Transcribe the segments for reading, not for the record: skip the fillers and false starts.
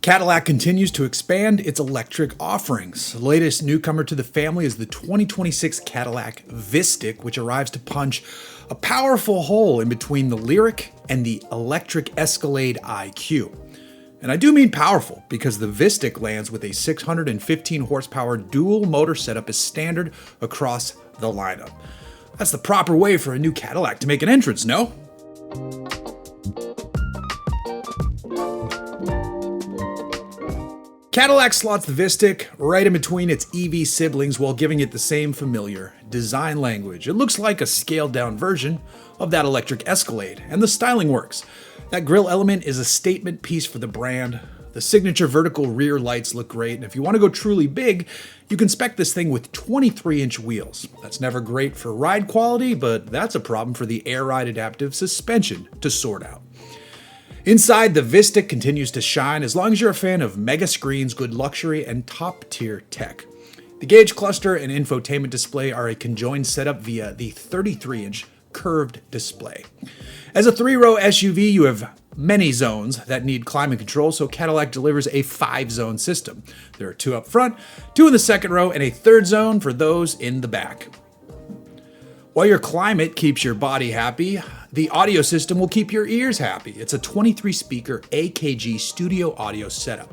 Cadillac continues to expand its electric offerings. The latest newcomer to the family is the 2026 Cadillac Vistiq, which arrives to punch a powerful hole in between the Lyriq and the electric Escalade IQ. And I do mean powerful, because the Vistiq lands with a 615 horsepower dual motor setup as standard across the lineup. That's the proper way for a new Cadillac to make an entrance, no? Cadillac slots the Vistiq right in between its EV siblings while giving it the same familiar design language. It looks like a scaled-down version of that electric Escalade, and the styling works. That grille element is a statement piece for the brand. The signature vertical rear lights look great, and if you want to go truly big, you can spec this thing with 23-inch wheels. That's never great for ride quality, but that's a problem for the Air Ride adaptive suspension to sort out. Inside, the Vistiq continues to shine as long as you're a fan of mega screens, good luxury, and top-tier tech. The gauge cluster and infotainment display are a conjoined setup via the 33-inch curved display. As a 3-row SUV, you have many zones that need climate control, so Cadillac delivers a 5-zone system. There are 2 up front, 2 in the second row, and a 3rd zone for those in the back. While your climate keeps your body happy, the audio system will keep your ears happy. It's a 23-speaker AKG studio audio setup.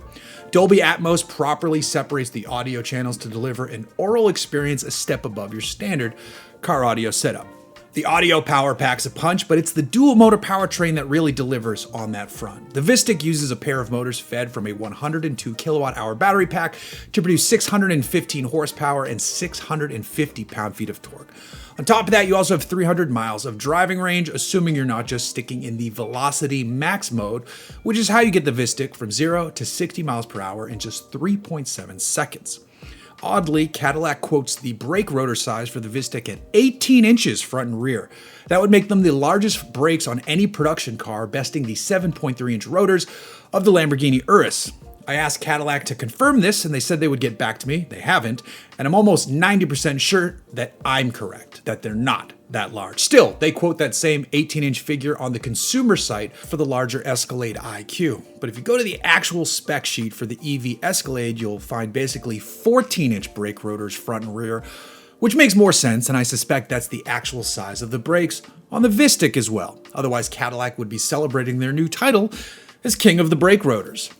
Dolby Atmos properly separates the audio channels to deliver an aural experience a step above your standard car audio setup. The audio power packs a punch, but it's the dual motor powertrain that really delivers on that front. The Vistiq uses a pair of motors fed from a 102 kilowatt-hour battery pack to produce 615 horsepower and 650 pound-feet of torque. On top of that, you also have 300 miles of driving range, assuming you're not just sticking in the Velocity Max mode, which is how you get the Vistiq from 0 to 60 miles per hour in just 3.7 seconds. Oddly, Cadillac quotes the brake rotor size for the Vistiq at 18 inches front and rear. That would make them the largest brakes on any production car, besting the 7.3-inch rotors of the Lamborghini Urus. I asked Cadillac to confirm this, and they said they would get back to me. They haven't, and I'm almost 90% sure that I'm correct, that they're not that large. Still, they quote that same 18-inch figure on the consumer site for the larger Escalade IQ. But if you go to the actual spec sheet for the EV Escalade, you'll find basically 14-inch brake rotors front and rear, which makes more sense, and I suspect that's the actual size of the brakes on the Vistiq as well. Otherwise, Cadillac would be celebrating their new title as king of the brake rotors.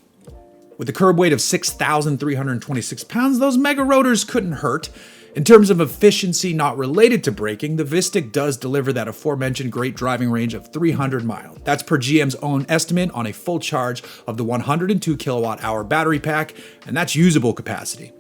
With a curb weight of 6,326 pounds, those mega rotors couldn't hurt. In terms of efficiency not related to braking, the Vistiq does deliver that aforementioned great driving range of 300 miles. That's per GM's own estimate on a full charge of the 102 kilowatt-hour battery pack, and that's usable capacity.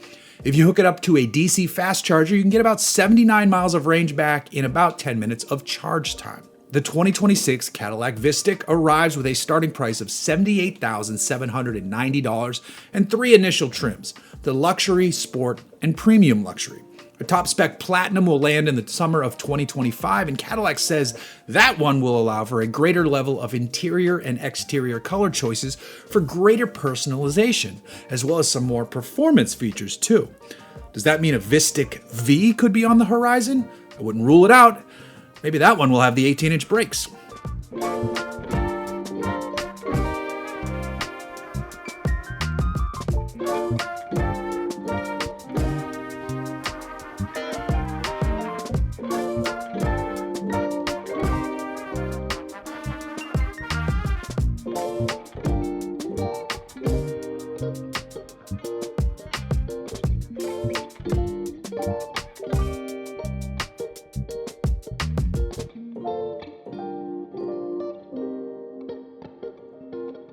If you hook it up to a DC fast charger, you can get about 79 miles of range back in about 10 minutes of charge time. The 2026 Cadillac Vistiq arrives with a starting price of $78,790 and 3 initial trims: the Luxury, Sport, and Premium Luxury. The top spec Platinum will land in the summer of 2025, and Cadillac says that one will allow for a greater level of interior and exterior color choices for greater personalization, as well as some more performance features too. Does that mean a Vistiq V could be on the horizon? I wouldn't rule it out. Maybe that one will have the 18-inch brakes.